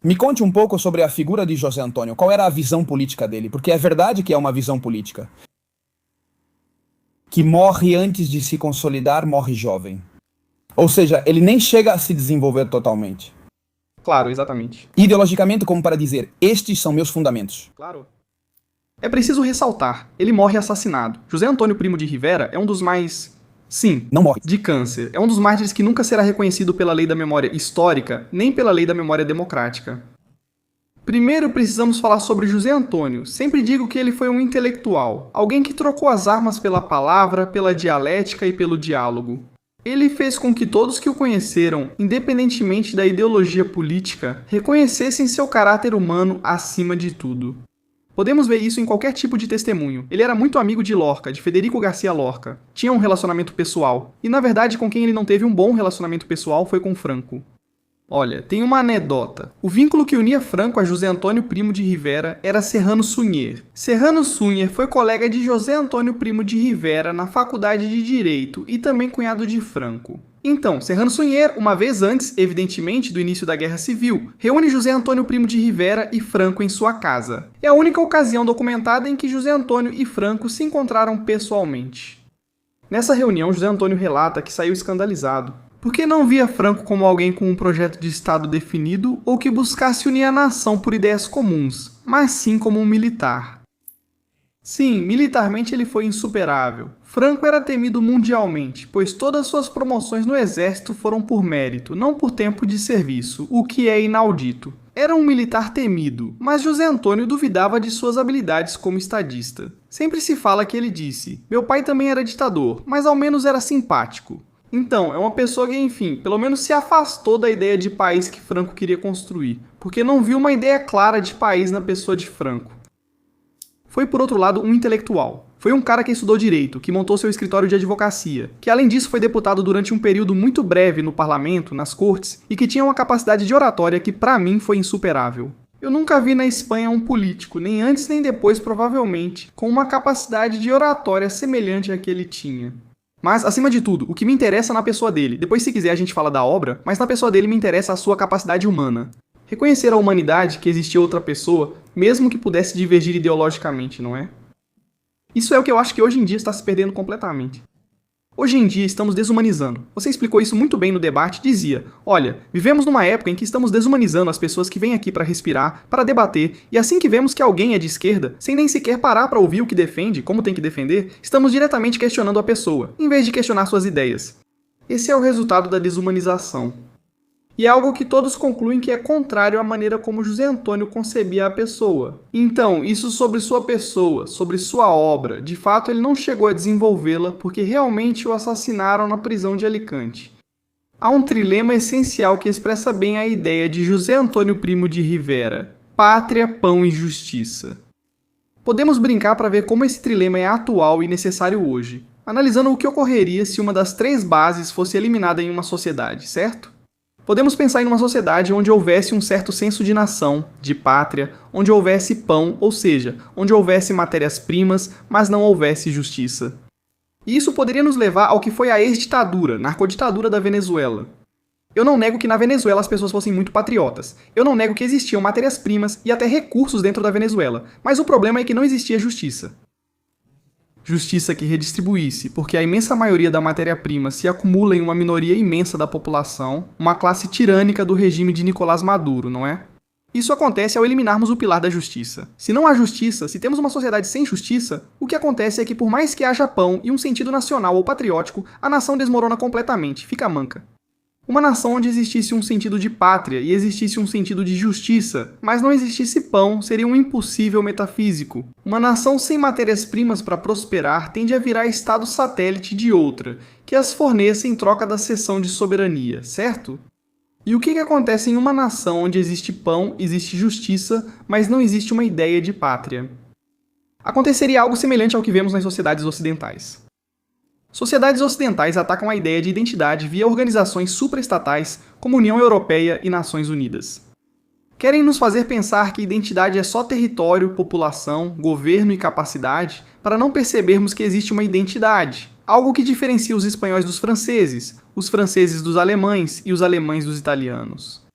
Me conte um pouco sobre a figura de José Antônio. Qual era a visão política dele? Porque é verdade que é uma visão política. Que morre antes de se consolidar, morre jovem. Ou seja, ele nem chega a se desenvolver totalmente. Claro, exatamente. Ideologicamente, como para dizer, estes são meus fundamentos. Claro. É preciso ressaltar, ele morre assassinado. José Antônio Primo de Rivera é um dos mais... Sim, Não morre. de câncer. É um dos mártires que nunca será reconhecido pela lei da memória histórica, nem pela lei da memória democrática. Primeiro precisamos falar sobre José Antônio. Sempre digo que ele foi um intelectual, alguém que trocou as armas pela palavra, pela dialética e pelo diálogo. Ele fez com que todos que o conheceram, independentemente da ideologia política, reconhecessem seu caráter humano acima de tudo. Podemos ver isso em qualquer tipo de testemunho. Ele era muito amigo de Lorca, de Federico Garcia Lorca. Tinha um relacionamento pessoal. E na verdade, com quem ele não teve um bom relacionamento pessoal foi com Franco. Olha, tem uma anedota. O vínculo que unia Franco a José Antônio Primo de Rivera era Serrano Sunher. Serrano Sunher foi colega de José Antônio Primo de Rivera na Faculdade de Direito e também cunhado de Franco. Então, Serrano Sunher, uma vez antes, evidentemente, do início da Guerra Civil, reúne José Antônio Primo de Rivera e Franco em sua casa. É a única ocasião documentada em que José Antônio e Franco se encontraram pessoalmente. Nessa reunião, José Antônio relata que saiu escandalizado, porque não via Franco como alguém com um projeto de Estado definido ou que buscasse unir a nação por ideias comuns, mas sim como um militar. Sim, militarmente ele foi insuperável. Franco era temido mundialmente, pois todas suas promoções no exército foram por mérito, não por tempo de serviço, o que é inaudito. Era um militar temido, mas José Antônio duvidava de suas habilidades como estadista. Sempre se fala que ele disse: "Meu pai também era ditador, mas ao menos era simpático." Então, é uma pessoa que, enfim, pelo menos se afastou da ideia de país que Franco queria construir, porque não viu uma ideia clara de país na pessoa de Franco. Foi, por outro lado, um intelectual. Foi um cara que estudou direito, que montou seu escritório de advocacia, que além disso foi deputado durante um período muito breve no parlamento, nas cortes, e que tinha uma capacidade de oratória que, pra mim, foi insuperável. Eu nunca vi na Espanha um político, nem antes nem depois provavelmente, com uma capacidade de oratória semelhante à que ele tinha. Mas, acima de tudo, o que me interessa na pessoa dele, depois se quiser a gente fala da obra, mas na pessoa dele me interessa a sua capacidade humana. Reconhecer a humanidade que existia outra pessoa, mesmo que pudesse divergir ideologicamente, não é? Isso é o que eu acho que hoje em dia está se perdendo completamente. Hoje em dia estamos desumanizando. Você explicou isso muito bem no debate, dizia: olha, vivemos numa época em que estamos desumanizando as pessoas que vêm aqui para respirar, para debater, e assim que vemos que alguém é de esquerda, sem nem sequer parar para ouvir o que defende, como tem que defender, estamos diretamente questionando a pessoa, em vez de questionar suas ideias. Esse é o resultado da desumanização. E é algo que todos concluem que é contrário à maneira como José Antônio concebia a pessoa. Então, isso sobre sua pessoa, sobre sua obra, de fato ele não chegou a desenvolvê-la porque realmente o assassinaram na prisão de Alicante. Há um trilema essencial que expressa bem a ideia de José Antônio Primo de Rivera: pátria, pão e justiça. Podemos brincar para ver como esse trilema é atual e necessário hoje, analisando o que ocorreria se uma das três bases fosse eliminada em uma sociedade, certo? Podemos pensar em uma sociedade onde houvesse um certo senso de nação, de pátria, onde houvesse pão, ou seja, onde houvesse matérias-primas, mas não houvesse justiça. E isso poderia nos levar ao que foi a ex-ditadura, narcoditadura da Venezuela. Eu não nego que na Venezuela as pessoas fossem muito patriotas. Eu não nego que existiam matérias-primas e até recursos dentro da Venezuela, mas o problema é que não existia justiça. Justiça que redistribuísse, porque a imensa maioria da matéria-prima se acumula em uma minoria imensa da população, uma classe tirânica do regime de Nicolás Maduro, não é? Isso acontece ao eliminarmos o pilar da justiça. Se não há justiça, se temos uma sociedade sem justiça, o que acontece é que por mais que haja pão e um sentido nacional ou patriótico, a nação desmorona completamente, fica manca. Uma nação onde existisse um sentido de pátria e existisse um sentido de justiça, mas não existisse pão, seria um impossível metafísico. Uma nação sem matérias-primas para prosperar tende a virar estado satélite de outra, que as forneça em troca da cessão de soberania, certo? E o que acontece em uma nação onde existe pão, existe justiça, mas não existe uma ideia de pátria? Aconteceria algo semelhante ao que vemos nas sociedades ocidentais. Sociedades ocidentais atacam a ideia de identidade via organizações supraestatais como União Europeia e Nações Unidas. Querem nos fazer pensar que identidade é só território, população, governo e capacidade, para não percebermos que existe uma identidade, algo que diferencia os espanhóis dos franceses, os franceses dos alemães e os alemães dos italianos.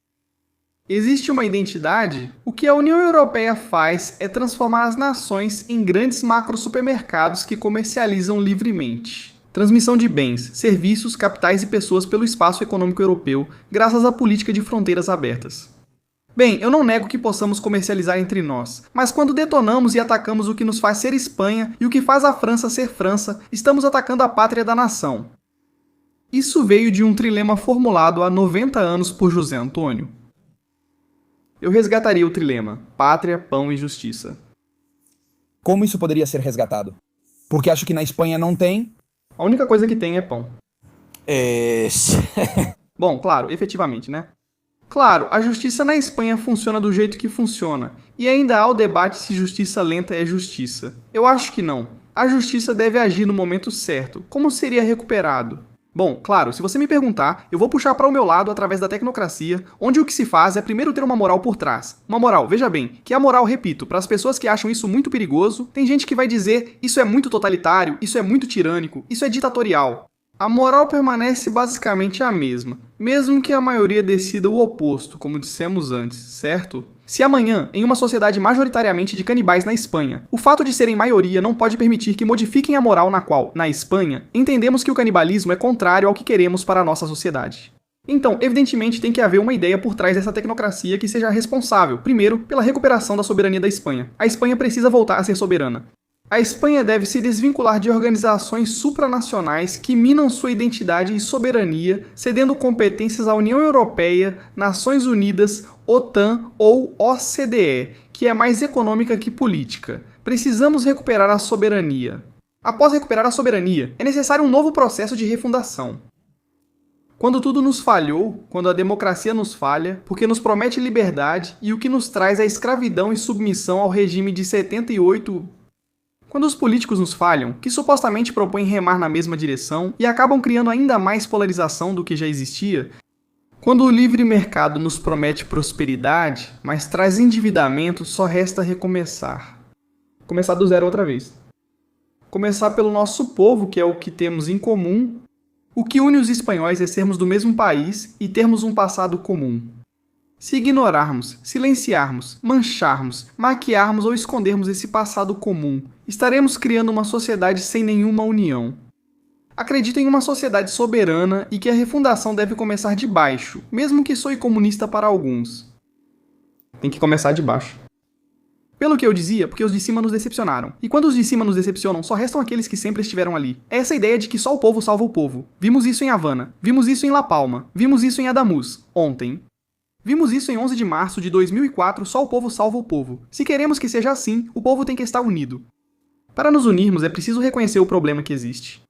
Existe uma identidade? O que a União Europeia faz é transformar as nações em grandes macro-supermercados que comercializam livremente. Transmissão de bens, serviços, capitais e pessoas pelo espaço econômico europeu, graças à política de fronteiras abertas. Bem, eu não nego que possamos comercializar entre nós, mas quando detonamos e atacamos o que nos faz ser Espanha e o que faz a França ser França, estamos atacando a pátria da nação. Isso veio de um trilema formulado há 90 anos por José Antônio. Eu resgataria o trilema: pátria, pão e justiça. Como isso poderia ser resgatado? Porque acho que na Espanha não tem. A única coisa que tem é pão. É... Bom, claro, efetivamente, né? Claro, a justiça na Espanha funciona do jeito que funciona, e ainda há o debate se justiça lenta é justiça. Eu acho que não. A justiça deve agir no momento certo. Como seria recuperado? Bom, claro, se você me perguntar, eu vou puxar para o meu lado através da tecnocracia, onde o que se faz é primeiro ter uma moral por trás. Uma moral, veja bem, que a moral, repito, para as pessoas que acham isso muito perigoso, tem gente que vai dizer isso é muito totalitário, isso é muito tirânico, isso é ditatorial. A moral permanece basicamente a mesma, mesmo que a maioria decida o oposto, como dissemos antes, certo? Se amanhã, em uma sociedade majoritariamente de canibais na Espanha, o fato de serem maioria não pode permitir que modifiquem a moral na qual, na Espanha, entendemos que o canibalismo é contrário ao que queremos para a nossa sociedade. Então, evidentemente, tem que haver uma ideia por trás dessa tecnocracia que seja responsável, primeiro, pela recuperação da soberania da Espanha. A Espanha precisa voltar a ser soberana. A Espanha deve se desvincular de organizações supranacionais que minam sua identidade e soberania, cedendo competências à União Europeia, Nações Unidas, OTAN ou OCDE, que é mais econômica que política. Precisamos recuperar a soberania. Após recuperar a soberania, é necessário um novo processo de refundação. Quando tudo nos falhou, quando a democracia nos falha, porque nos promete liberdade e o que nos traz é escravidão e submissão ao regime de 78... Quando os políticos nos falham, que supostamente propõem remar na mesma direção e acabam criando ainda mais polarização do que já existia, quando o livre mercado nos promete prosperidade, mas traz endividamento, só resta recomeçar. Começar do zero outra vez. Começar pelo nosso povo, que é o que temos em comum. O que une os espanhóis é sermos do mesmo país e termos um passado comum. Se ignorarmos, silenciarmos, mancharmos, maquiarmos ou escondermos esse passado comum, estaremos criando uma sociedade sem nenhuma união. Acredito em uma sociedade soberana e que a refundação deve começar de baixo, mesmo que soe comunista para alguns. Tem que começar de baixo. Pelo que eu dizia, porque os de cima nos decepcionaram. E quando os de cima nos decepcionam, só restam aqueles que sempre estiveram ali. É essa ideia de que só o povo salva o povo. Vimos isso em Havana, vimos isso em La Palma, vimos isso em Adamuz, ontem. Vimos isso em 11 de março de 2004, só o povo salva o povo. Se queremos que seja assim, o povo tem que estar unido. Para nos unirmos, é preciso reconhecer o problema que existe.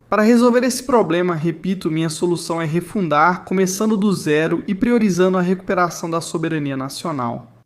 Para resolver esse problema, repito, minha solução é refundar, começando do zero e priorizando a recuperação da soberania nacional.